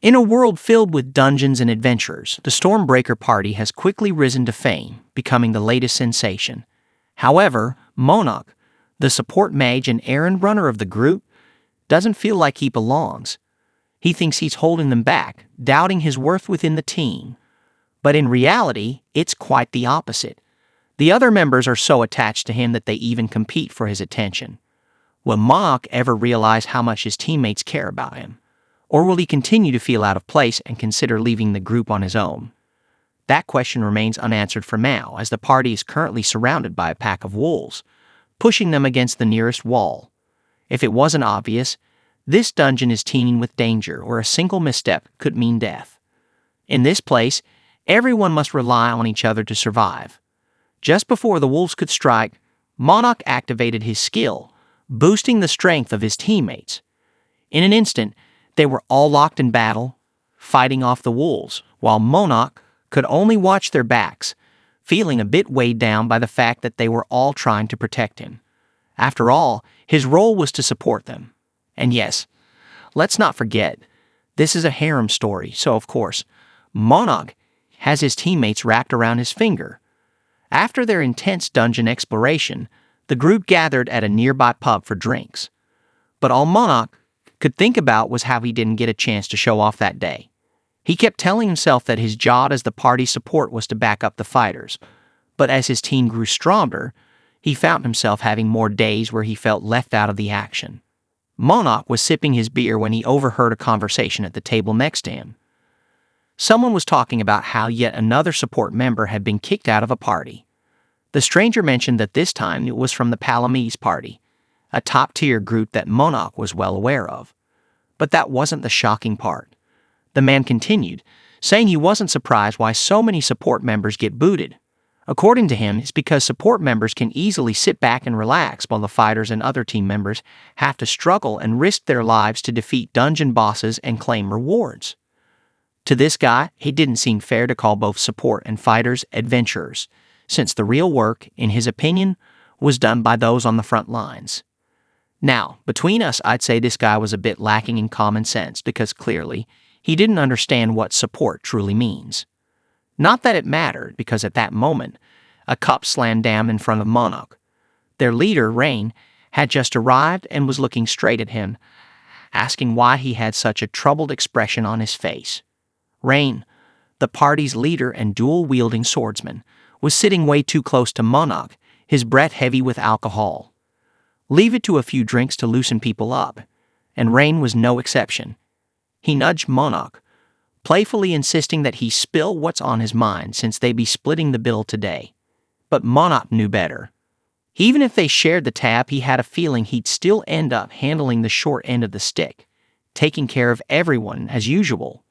In a world filled with dungeons and adventures, the Stormbreaker party has quickly risen to fame, becoming the latest sensation. However, Monarch, the support mage and errand runner of the group, doesn't feel like he belongs. He thinks he's holding them back, doubting his worth within the team. But in reality, it's quite the opposite. The other members are so attached to him that they even compete for his attention. Will Monarch ever realize how much his teammates care about him? Or will he continue to feel out of place and consider leaving the group on his own? That question remains unanswered for now, as the party is currently surrounded by a pack of wolves, pushing them against the nearest wall. If it wasn't obvious, this dungeon is teeming with danger, where a single misstep could mean death. In this place, everyone must rely on each other to survive. Just before the wolves could strike, Monarch activated his skill, boosting the strength of his teammates. In an instant, they were all locked in battle, fighting off the wolves, while Monarch could only watch their backs, feeling a bit weighed down by the fact that they were all trying to protect him. After all, his role was to support them. And yes, let's not forget, this is a harem story, so of course, Monarch has his teammates wrapped around his finger. After their intense dungeon exploration, the group gathered at a nearby pub for drinks. But all Monarch could think about was how he didn't get a chance to show off that day. He kept telling himself that his job as the party's support was to back up the fighters. But as his team grew stronger, he found himself having more days where he felt left out of the action. Monarch was sipping his beer when he overheard a conversation at the table next to him. Someone was talking about how yet another support member had been kicked out of a party. The stranger mentioned that this time it was from the Palamese party, a top-tier group that Monarch was well aware of. But that wasn't the shocking part. The man continued, saying he wasn't surprised why so many support members get booted. According to him, it's because support members can easily sit back and relax while the fighters and other team members have to struggle and risk their lives to defeat dungeon bosses and claim rewards. To this guy, it didn't seem fair to call both support and fighters adventurers, since the real work, in his opinion, was done by those on the front lines. Now, between us, I'd say this guy was a bit lacking in common sense because clearly he didn't understand what support truly means. Not that it mattered, because at that moment, a cup slammed down in front of Monarch. Their leader, Rain, had just arrived and was looking straight at him, asking why he had such a troubled expression on his face. Rain, the party's leader and dual-wielding swordsman, was sitting way too close to Monarch, his breath heavy with alcohol. Leave it to a few drinks to loosen people up, and Rain was no exception. He nudged Monarch, playfully insisting that he spill what's on his mind since they'd be splitting the bill today. But Monarch knew better. Even if they shared the tab, he had a feeling he'd still end up handling the short end of the stick, taking care of everyone as usual.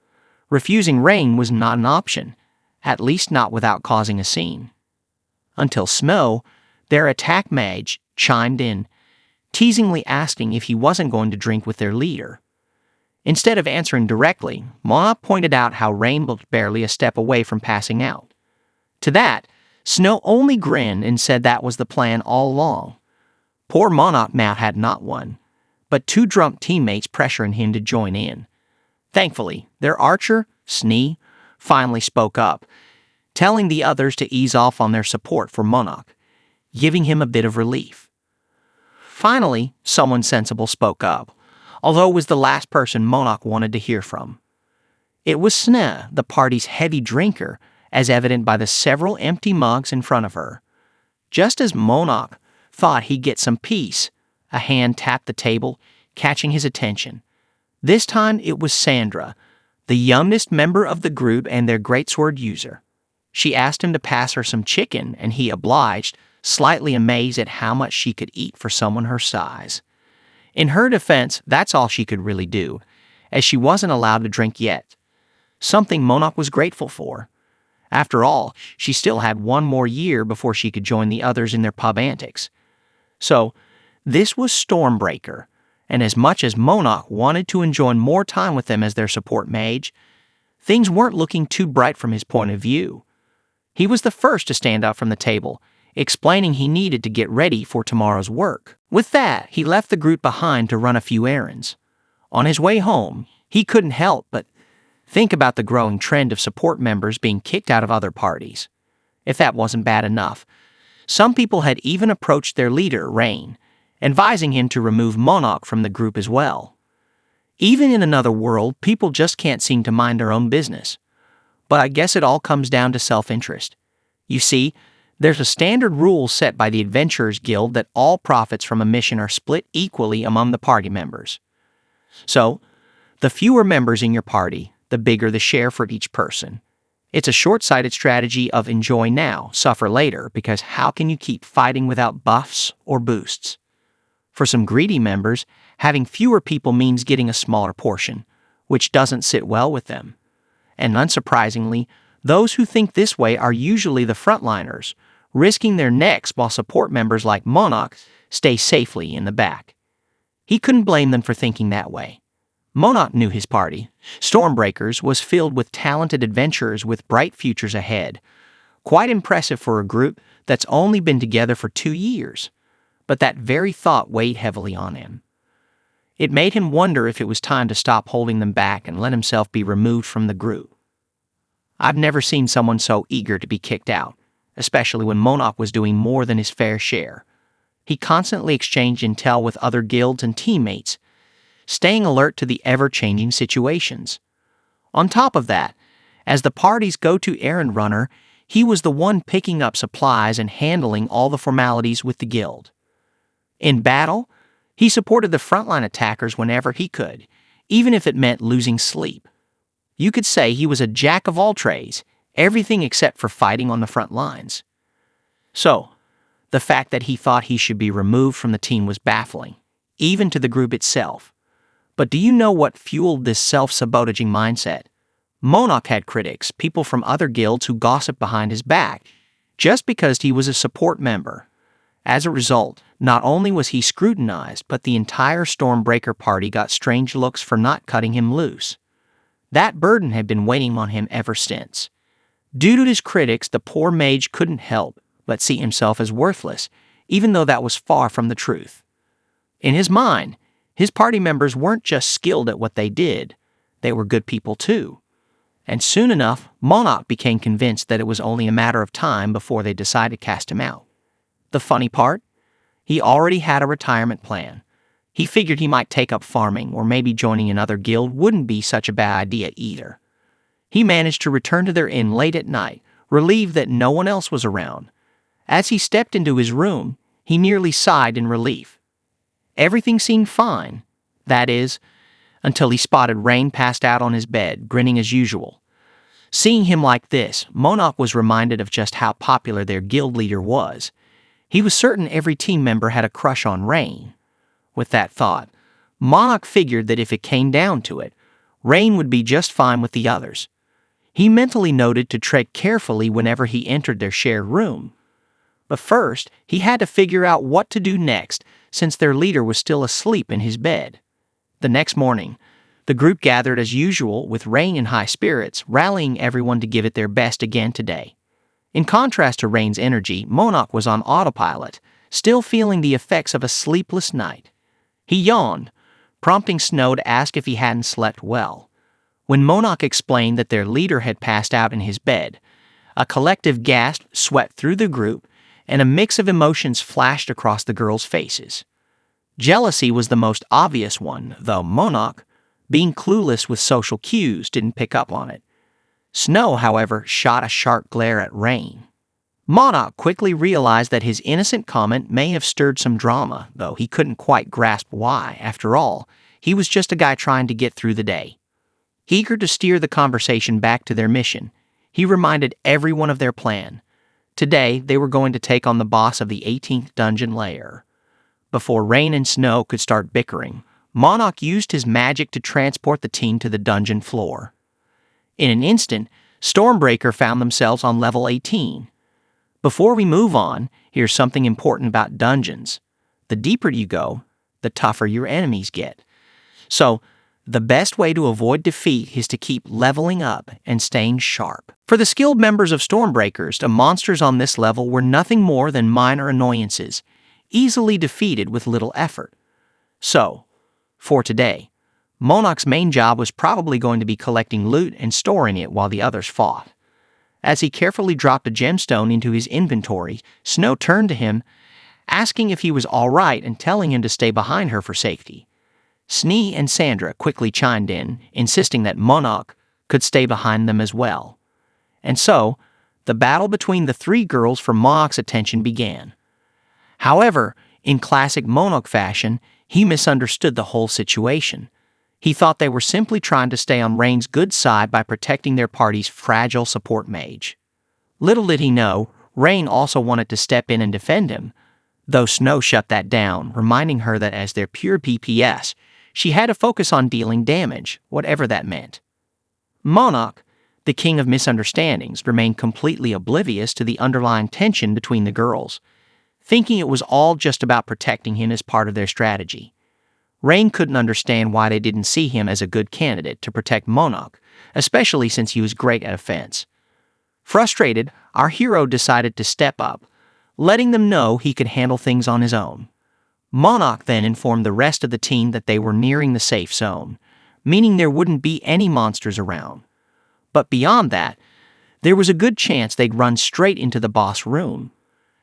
Refusing Rain was not an option, at least not without causing a scene. Until Smo, their attack mage, chimed in, teasingly asking if he wasn't going to drink with their leader. Instead of answering directly, Monarch pointed out how Rain looked barely a step away from passing out. To that, Snow only grinned and said that was the plan all along. Poor Monarch now had not one, but two drunk teammates pressuring him to join in. Thankfully, their archer, Snee, finally spoke up, telling the others to ease off on their support for Monarch, giving him a bit of relief. Finally, someone sensible spoke up, although it was the last person Monarch wanted to hear from. It was Snee, the party's heavy drinker, as evident by the several empty mugs in front of her. Just as Monarch thought he'd get some peace, a hand tapped the table, catching his attention. This time it was Sandra, the youngest member of the group and their greatsword user. She asked him to pass her some chicken, and he obliged, slightly amazed at how much she could eat for someone her size. In her defense, that's all she could really do, as she wasn't allowed to drink yet, something Monarch was grateful for. After all, she still had one more year before she could join the others in their pub antics. So, this was Stormbreaker, and as much as Monarch wanted to enjoy more time with them as their support mage, things weren't looking too bright from his point of view. He was the first to stand up from the table, explaining he needed to get ready for tomorrow's work. With that, he left the group behind to run a few errands. On his way home, he couldn't help but Think about the growing trend of support members being kicked out of other parties. If that wasn't bad enough, some people had even approached their leader, Rain, advising him to remove Monarch from the group as well. Even in another world, people just can't seem to mind their own business. But I guess it all comes down to self-interest. You see, there's a standard rule set by the Adventurers Guild that all profits from a mission are split equally among the party members. So, the fewer members in your party, the bigger the share for each person. It's a short-sighted strategy of enjoy now, suffer later, because how can you keep fighting without buffs or boosts? For some greedy members, having fewer people means getting a smaller portion, which doesn't sit well with them. And unsurprisingly, those who think this way are usually the frontliners, risking their necks while support members like Monarch stay safely in the back. He couldn't blame them for thinking that way. Monarch knew his party, Stormbreakers, was filled with talented adventurers with bright futures ahead. Quite impressive for a group that's only been together for 2 years. But that very thought weighed heavily on him. It made him wonder if it was time to stop holding them back and let himself be removed from the group. I've never seen someone so eager to be kicked out, especially when Monarch was doing more than his fair share. He constantly exchanged intel with other guilds and teammates, staying alert to the ever-changing situations. On top of that, as the party's go-to errand runner, he was the one picking up supplies and handling all the formalities with the guild. In battle, he supported the frontline attackers whenever he could, even if it meant losing sleep. You could say he was a jack of all trades, everything except for fighting on the front lines. So, the fact that he thought he should be removed from the team was baffling, even to the group itself. But do you know what fueled this self-sabotaging mindset? Monarch had critics, people from other guilds who gossiped behind his back, just because he was a support member. As a result, not only was he scrutinized, but the entire Stormbreaker party got strange looks for not cutting him loose. That burden had been weighing on him ever since. Due to his critics, the poor mage couldn't help but see himself as worthless, even though that was far from the truth. In his mind, his party members weren't just skilled at what they did, they were good people too. And soon enough, Monarch became convinced that it was only a matter of time before they decided to cast him out. The funny part? He already had a retirement plan. He figured he might take up farming, or maybe joining another guild wouldn't be such a bad idea either. He managed to return to their inn late at night, relieved that no one else was around. As he stepped into his room, he nearly sighed in relief. Everything seemed fine, that is, until he spotted Rain passed out on his bed, grinning as usual. Seeing him like this, Monarch was reminded of just how popular their guild leader was. He was certain every team member had a crush on Rain. With that thought, Monarch figured that if it came down to it, Rain would be just fine with the others. He mentally noted to tread carefully whenever he entered their shared room. But first, he had to figure out what to do next, since their leader was still asleep in his bed. The next morning, the group gathered as usual with Rain in high spirits, rallying everyone to give it their best again today. In contrast to Rain's energy, Monarch was on autopilot, still feeling the effects of a sleepless night. He yawned, prompting Snow to ask if he hadn't slept well. When Monarch explained that their leader had passed out in his bed, a collective gasp swept through the group, and a mix of emotions flashed across the girls' faces. Jealousy was the most obvious one, though Monarch, being clueless with social cues, didn't pick up on it. Snow, however, shot a sharp glare at Rain. Monarch quickly realized that his innocent comment may have stirred some drama, though he couldn't quite grasp why. After all, he was just a guy trying to get through the day. Eager to steer the conversation back to their mission, he reminded everyone of their plan. Today, they were going to take on the boss of the 18th dungeon lair. Before Rain and Snow could start bickering, Monarch used his magic to transport the team to the dungeon floor. In an instant, Stormbreaker found themselves on level 18. Before we move on, here's something important about dungeons. The deeper you go, the tougher your enemies get. So, the best way to avoid defeat is to keep leveling up and staying sharp. For the skilled members of Stormbreakers, the monsters on this level were nothing more than minor annoyances, easily defeated with little effort. So, for today, Monarch's main job was probably going to be collecting loot and storing it while the others fought. As he carefully dropped a gemstone into his inventory, Snow turned to him, asking if he was all right and telling him to stay behind her for safety. Snee and Sandra quickly chimed in, insisting that Monarch could stay behind them as well. And so, the battle between the three girls for Monarch's attention began. However, in classic Monarch fashion, he misunderstood the whole situation. He thought they were simply trying to stay on Rain's good side by protecting their party's fragile support mage. Little did he know, Rain also wanted to step in and defend him, though Snow shut that down, reminding her that as their pure PPS, she had to focus on dealing damage, whatever that meant. Monarch, the king of misunderstandings, remained completely oblivious to the underlying tension between the girls, thinking it was all just about protecting him as part of their strategy. Rain couldn't understand why they didn't see him as a good candidate to protect Monarch, especially since he was great at offense. Frustrated, our hero decided to step up, letting them know he could handle things on his own. Monarch then informed the rest of the team that they were nearing the safe zone, meaning there wouldn't be any monsters around. But beyond that, there was a good chance they'd run straight into the boss room.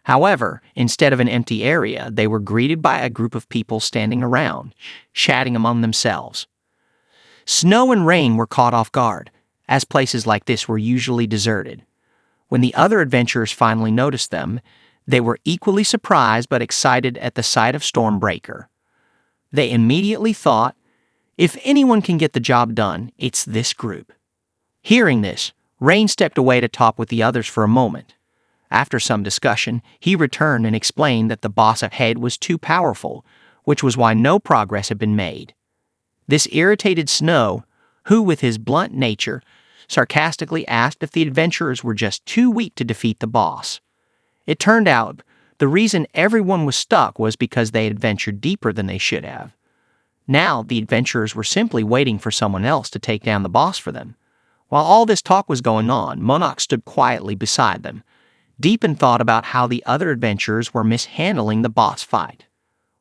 However, instead of an empty area, they were greeted by a group of people standing around, chatting among themselves. Snow and Rain were caught off guard, as places like this were usually deserted. When the other adventurers finally noticed them, they were equally surprised but excited at the sight of Stormbreaker. They immediately thought, if anyone can get the job done, it's this group. Hearing this, Rain stepped away to talk with the others for a moment. After some discussion, he returned and explained that the boss ahead was too powerful, which was why no progress had been made. This irritated Snow, who, with his blunt nature, sarcastically asked if the adventurers were just too weak to defeat the boss. It turned out the reason everyone was stuck was because they had ventured deeper than they should have. Now, the adventurers were simply waiting for someone else to take down the boss for them. While all this talk was going on, Monarch stood quietly beside them, deep in thought about how the other adventurers were mishandling the boss fight.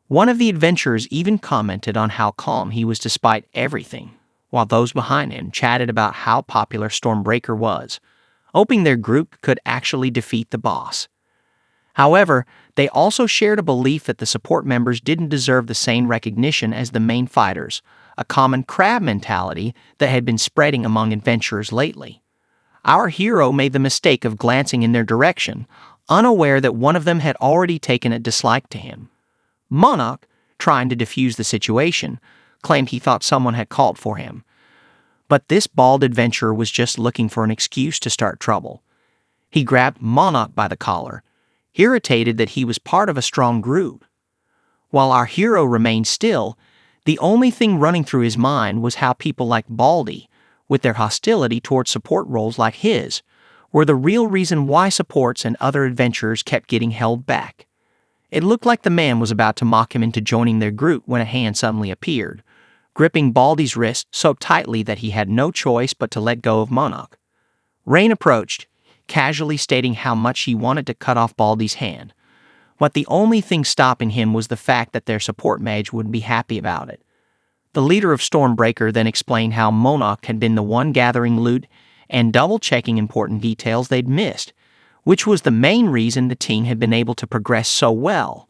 One of the adventurers even commented on how calm he was despite everything, while those behind him chatted about how popular Stormbreaker was, hoping their group could actually defeat the boss. However, they also shared a belief that the support members didn't deserve the same recognition as the main fighters, a common crab mentality that had been spreading among adventurers lately. Our hero made the mistake of glancing in their direction, unaware that one of them had already taken a dislike to him. Monarch, trying to defuse the situation, claimed he thought someone had called for him. But this bald adventurer was just looking for an excuse to start trouble. He grabbed Monarch by the collar, irritated that he was part of a strong group. While our hero remained still, the only thing running through his mind was how people like Baldy, with their hostility towards support roles like his, were the real reason why supports and other adventurers kept getting held back. It looked like the man was about to mock him into joining their group when a hand suddenly appeared, gripping Baldy's wrist so tightly that he had no choice but to let go of Monarch. Rain approached, casually stating how much he wanted to cut off Baldy's hand, but the only thing stopping him was the fact that their support mage wouldn't be happy about it. The leader of Stormbreaker then explained how Monarch had been the one gathering loot and double-checking important details they'd missed, which was the main reason the team had been able to progress so well.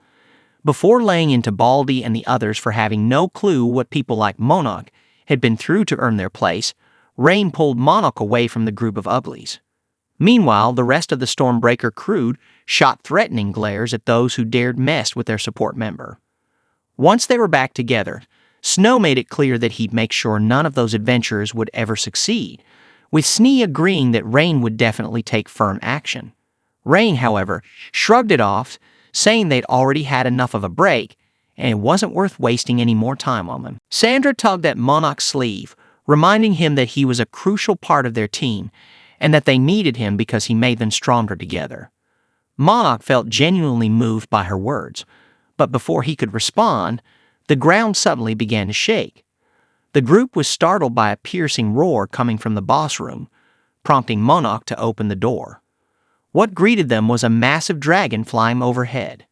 Before laying into Baldy and the others for having no clue what people like Monarch had been through to earn their place, Rain pulled Monarch away from the group of uglies. Meanwhile, the rest of the Stormbreaker crew shot threatening glares at those who dared mess with their support member. Once they were back together, Snow made it clear that he'd make sure none of those adventurers would ever succeed, with Snee agreeing that Rain would definitely take firm action. Rain, however, shrugged it off, saying they'd already had enough of a break, and it wasn't worth wasting any more time on them. Sandra tugged at Monarch's sleeve, reminding him that he was a crucial part of their team, and that they needed him because he made them stronger together. Monarch felt genuinely moved by her words, but before he could respond, the ground suddenly began to shake. The group was startled by a piercing roar coming from the boss room, prompting Monarch to open the door. What greeted them was a massive dragon flying overhead.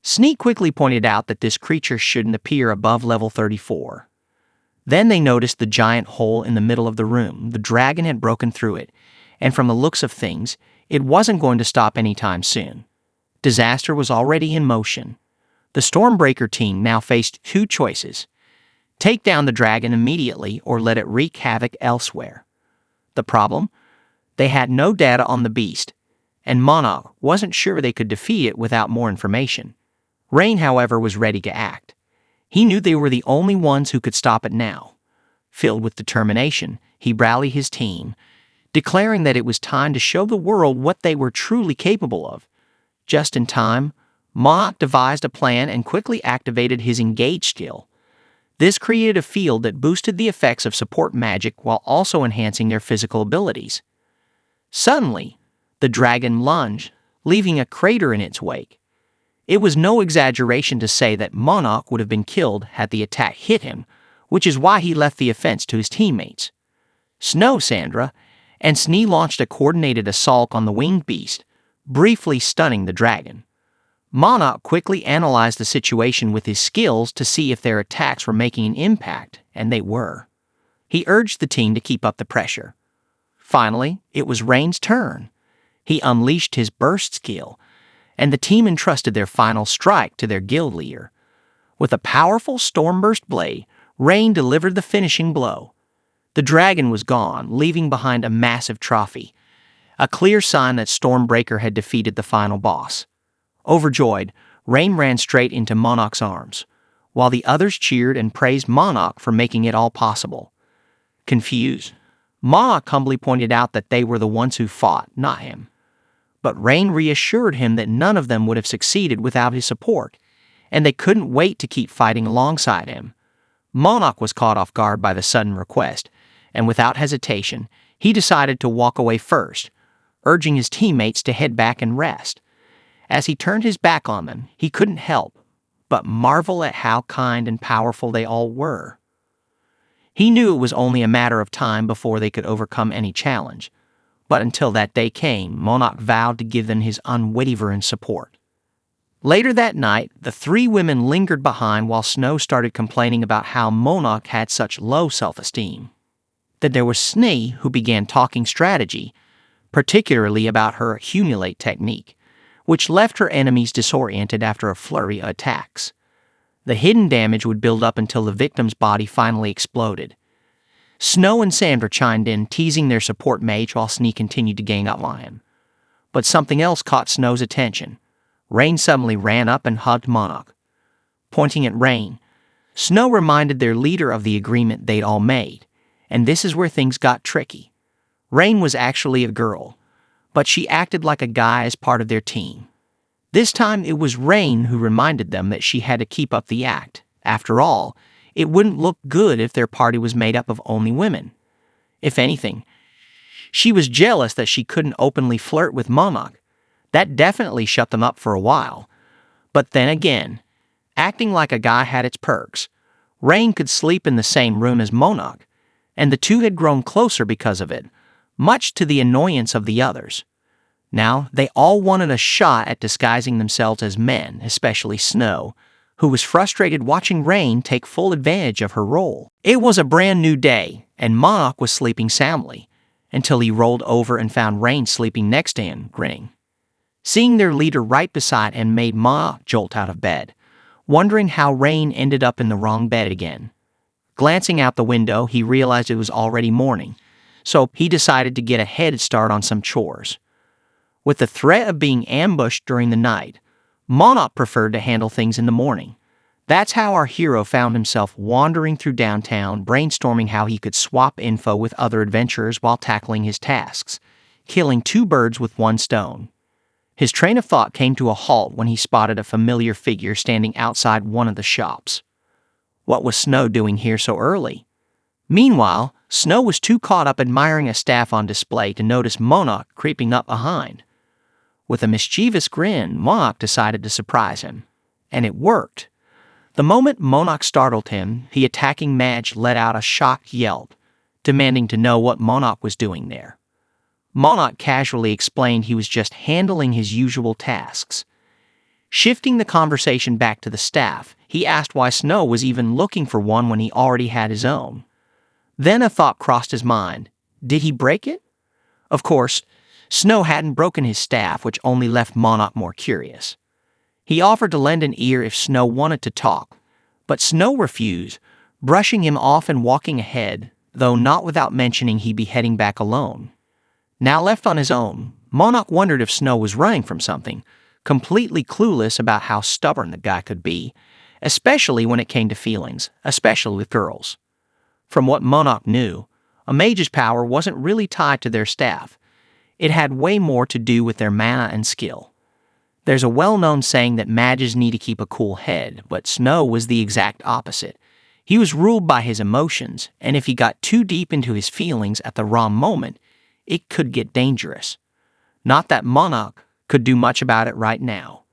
Snee quickly pointed out that this creature shouldn't appear above level 34. Then they noticed the giant hole in the middle of the room. The dragon had broken through it, and from the looks of things, it wasn't going to stop anytime soon. Disaster was already in motion. The Stormbreaker team now faced two choices: take down the dragon immediately or let it wreak havoc elsewhere. The problem? They had no data on the beast, and Monarch wasn't sure they could defeat it without more information. Rain, however, was ready to act. He knew they were the only ones who could stop it now. Filled with determination, he rallied his team, declaring that it was time to show the world what they were truly capable of. Just in time, Monarch devised a plan and quickly activated his Engage skill. This created a field that boosted the effects of support magic while also enhancing their physical abilities. Suddenly, the dragon lunged, leaving a crater in its wake. It was no exaggeration to say that Monarch would have been killed had the attack hit him, which is why he left the offense to his teammates. Snow, Sandra, and Snee launched a coordinated assault on the winged beast, briefly stunning the dragon. Monarch quickly analyzed the situation with his skills to see if their attacks were making an impact, and they were. He urged the team to keep up the pressure. Finally, it was Rain's turn. He unleashed his burst skill, and the team entrusted their final strike to their guild leader. With a powerful Stormburst blade, Rain delivered the finishing blow. The dragon was gone, leaving behind a massive trophy, a clear sign that Stormbreaker had defeated the final boss. Overjoyed, Rain ran straight into Monarch's arms, while the others cheered and praised Monarch for making it all possible. Confused, Monarch humbly pointed out that they were the ones who fought, not him. But Rain reassured him that none of them would have succeeded without his support, and they couldn't wait to keep fighting alongside him. Monarch was caught off guard by the sudden request, and without hesitation, he decided to walk away first, urging his teammates to head back and rest. As he turned his back on them, he couldn't help but marvel at how kind and powerful they all were. He knew it was only a matter of time before they could overcome any challenge, but until that day came, Monarch vowed to give them his unwavering support. Later that night, the three women lingered behind while Snow started complaining about how Monarch had such low self-esteem. Then there was Snee, who began talking strategy, particularly about her accumulate technique, which left her enemies disoriented after a flurry of attacks. The hidden damage would build up until the victim's body finally exploded. Snow and Sandra chimed in, teasing their support mage while Snee continued to gang up on him. But something else caught Snow's attention. Rain suddenly ran up and hugged Monarch. Pointing at Rain, Snow reminded their leader of the agreement they'd all made, and this is where things got tricky. Rain was actually a girl, but she acted like a guy as part of their team. This time it was Rain who reminded them that she had to keep up the act. After all, it wouldn't look good if their party was made up of only women. If anything, she was jealous that she couldn't openly flirt with Monarch. That definitely shut them up for a while. But then again, acting like a guy had its perks. Rain could sleep in the same room as Monarch, and the two had grown closer because of it, much to the annoyance of the others. Now, they all wanted a shot at disguising themselves as men, especially Snow, who was frustrated watching Rain take full advantage of her role. It was a brand new day, and Monarch was sleeping soundly, until he rolled over and found Rain sleeping next to him, grinning. Seeing their leader right beside him made Monarch jolt out of bed, wondering how Rain ended up in the wrong bed again. Glancing out the window, he realized it was already morning, so he decided to get a head start on some chores. With the threat of being ambushed during the night, Monarch preferred to handle things in the morning. That's how our hero found himself wandering through downtown, brainstorming how he could swap info with other adventurers while tackling his tasks, killing two birds with one stone. His train of thought came to a halt when he spotted a familiar figure standing outside one of the shops. What was Snow doing here so early? Meanwhile, Snow was too caught up admiring a staff on display to notice Monarch creeping up behind. With a mischievous grin, Monarch decided to surprise him. And it worked. The moment Monarch startled him, the attacking mage let out a shocked yelp, demanding to know what Monarch was doing there. Monarch casually explained he was just handling his usual tasks. Shifting the conversation back to the staff, he asked why Snow was even looking for one when he already had his own. Then a thought crossed his mind. Did he break it? Of course, Snow hadn't broken his staff, which only left Monarch more curious. He offered to lend an ear if Snow wanted to talk, but Snow refused, brushing him off and walking ahead, though not without mentioning he'd be heading back alone. Now left on his own, Monarch wondered if Snow was running from something, completely clueless about how stubborn the guy could be, especially when it came to feelings, especially with girls. From what Monarch knew, a mage's power wasn't really tied to their staff. It had way more to do with their mana and skill. There's a well-known saying that mages need to keep a cool head, but Snow was the exact opposite. He was ruled by his emotions, and if he got too deep into his feelings at the wrong moment, it could get dangerous. Not that Monarch could do much about it right now.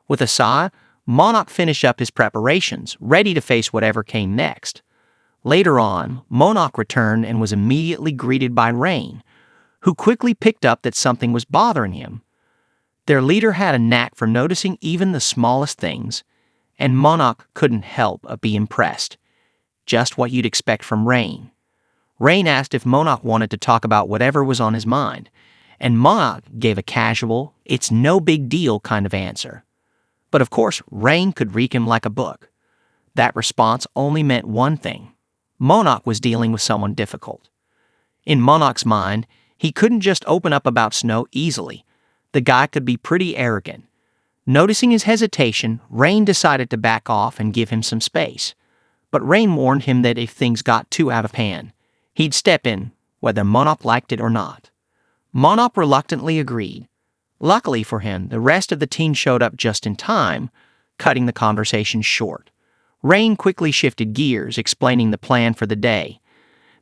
With a sigh, Monarch finished up his preparations, ready to face whatever came next. Later on, Monarch returned and was immediately greeted by Rain, who quickly picked up that something was bothering him. Their leader had a knack for noticing even the smallest things, and Monarch couldn't help but be impressed. Just what you'd expect from Rain. Rain asked if Monarch wanted to talk about whatever was on his mind, and Monarch gave a casual, it's no big deal kind of answer. But of course, Rain could read him like a book. That response only meant one thing. Monarch was dealing with someone difficult. In Monarch's mind, he couldn't just open up about Snow easily. The guy could be pretty arrogant. Noticing his hesitation, Rain decided to back off and give him some space. But Rain warned him that if things got too out of hand, he'd step in, whether Monarch liked it or not. Monarch reluctantly agreed. Luckily for him, the rest of the team showed up just in time, cutting the conversation short. Rain quickly shifted gears, explaining the plan for the day.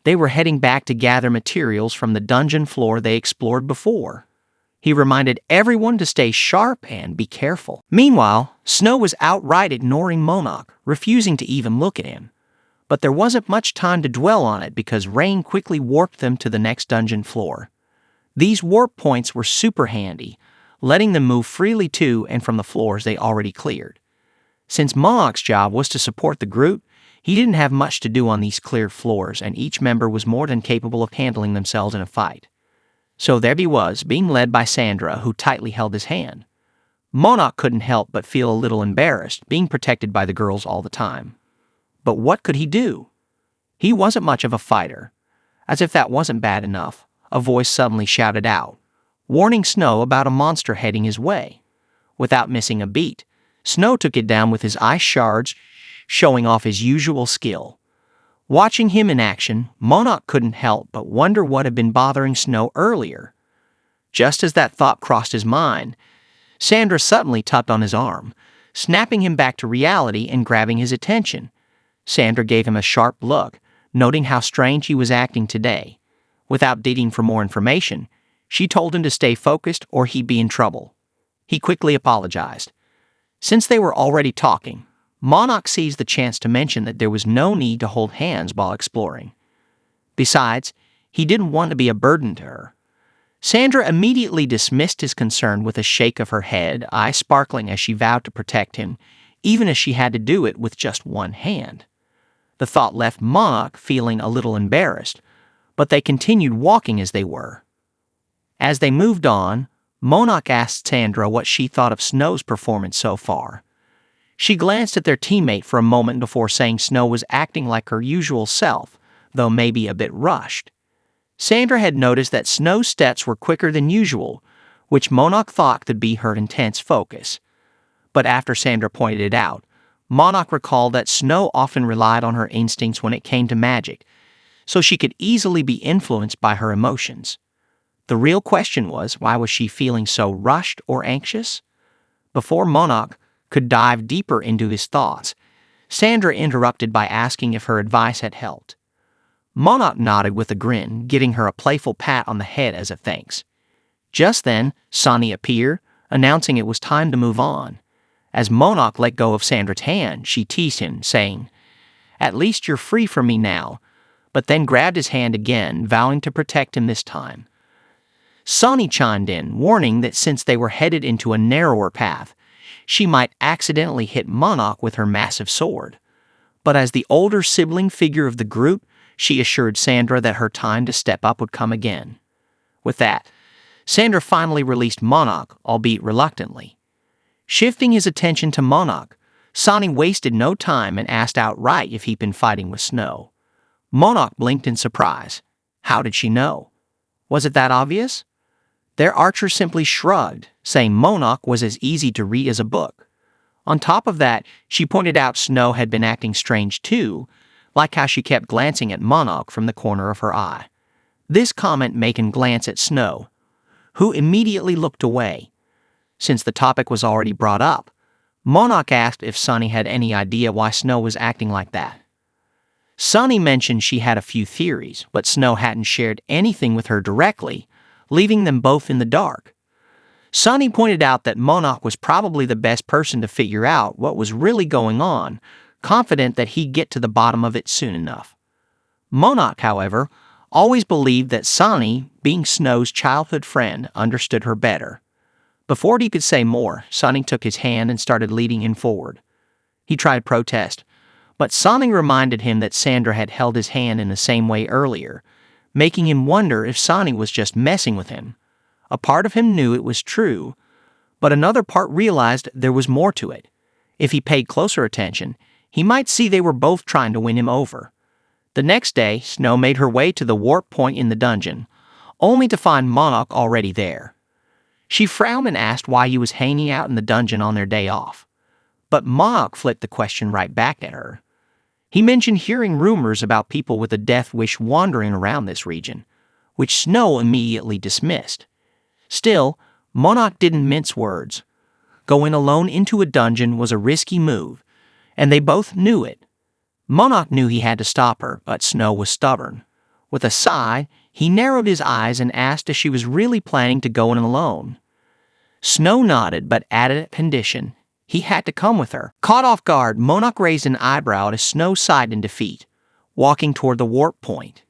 They were heading back to gather materials from the dungeon floor they explored before. He reminded everyone to stay sharp and be careful. Meanwhile, Snow was outright ignoring Monarch, refusing to even look at him. But there wasn't much time to dwell on it because Rain quickly warped them to the next dungeon floor. These warp points were super handy, letting them move freely to and from the floors they already cleared. Since Monarch's job was to support the group, he didn't have much to do on these cleared floors, and each member was more than capable of handling themselves in a fight. So there he was, being led by Sandra, who tightly held his hand. Monarch couldn't help but feel a little embarrassed, being protected by the girls all the time. But what could he do? He wasn't much of a fighter. As if that wasn't bad enough, a voice suddenly shouted out, warning Snow about a monster heading his way. Without missing a beat, Snow took it down with his ice shards, showing off his usual skill. Watching him in action, Monarch couldn't help but wonder what had been bothering Snow earlier. Just as that thought crossed his mind, Sandra suddenly tapped on his arm, snapping him back to reality and grabbing his attention. Sandra gave him a sharp look, noting how strange he was acting today. Without digging for more information, she told him to stay focused or he'd be in trouble. He quickly apologized. Since they were already talking, Monarch seized the chance to mention that there was no need to hold hands while exploring. Besides, he didn't want to be a burden to her. Sandra immediately dismissed his concern with a shake of her head, eyes sparkling as she vowed to protect him, even as she had to do it with just one hand. The thought left Monarch feeling a little embarrassed, but they continued walking as they were. As they moved on, Monarch asked Sandra what she thought of Snow's performance so far. She glanced at their teammate for a moment before saying Snow was acting like her usual self, though maybe a bit rushed. Sandra had noticed that Snow's steps were quicker than usual, which Monarch thought could be her intense focus. But after Sandra pointed it out, Monarch recalled that Snow often relied on her instincts when it came to magic, so she could easily be influenced by her emotions. The real question was, why was she feeling so rushed or anxious? Before Monarch could dive deeper into his thoughts, Sandra interrupted by asking if her advice had helped. Monarch nodded with a grin, giving her a playful pat on the head as a thanks. Just then, Sonny appeared, announcing it was time to move on. As Monarch let go of Sandra's hand, she teased him, saying, "At least you're free from me now," but then grabbed his hand again, vowing to protect him this time. Sonny chimed in, warning that since they were headed into a narrower path, she might accidentally hit Monarch with her massive sword. But as the older sibling figure of the group, she assured Sandra that her time to step up would come again. With that, Sandra finally released Monarch, albeit reluctantly. Shifting his attention to Monarch, Sonny wasted no time and asked outright if he'd been fighting with Snow. Monarch blinked in surprise. How did she know? Was it that obvious? Their archer simply shrugged, saying Monarch was as easy to read as a book. On top of that, she pointed out Snow had been acting strange too, like how she kept glancing at Monarch from the corner of her eye. This comment made him glance at Snow, who immediately looked away. Since the topic was already brought up, Monarch asked if Sonny had any idea why Snow was acting like that. Sonny mentioned she had a few theories, but Snow hadn't shared anything with her directly, leaving them both in the dark. Sonny pointed out that Monarch was probably the best person to figure out what was really going on, confident that he'd get to the bottom of it soon enough. Monarch, however, always believed that Sonny, being Snow's childhood friend, understood her better. Before he could say more, Sonny took his hand and started leading him forward. He tried protest, but Sonny reminded him that Sandra had held his hand in the same way earlier, making him wonder if Sonny was just messing with him. A part of him knew it was true, but another part realized there was more to it. If he paid closer attention, he might see they were both trying to win him over. The next day, Snow made her way to the warp point in the dungeon, only to find Monarch already there. She frowned and asked why he was hanging out in the dungeon on their day off. But Monarch flipped the question right back at her. He mentioned hearing rumors about people with a death wish wandering around this region, which Snow immediately dismissed. Still, Monarch didn't mince words. Going alone into a dungeon was a risky move, and they both knew it. Monarch knew he had to stop her, but Snow was stubborn. With a sigh, he narrowed his eyes and asked if she was really planning to go in alone. Snow nodded, but added a condition. He had to come with her. Caught off guard, Monarch raised an eyebrow as Snow sighed in defeat, walking toward the warp point.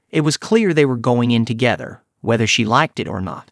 It was clear they were going in together, whether she liked it or not.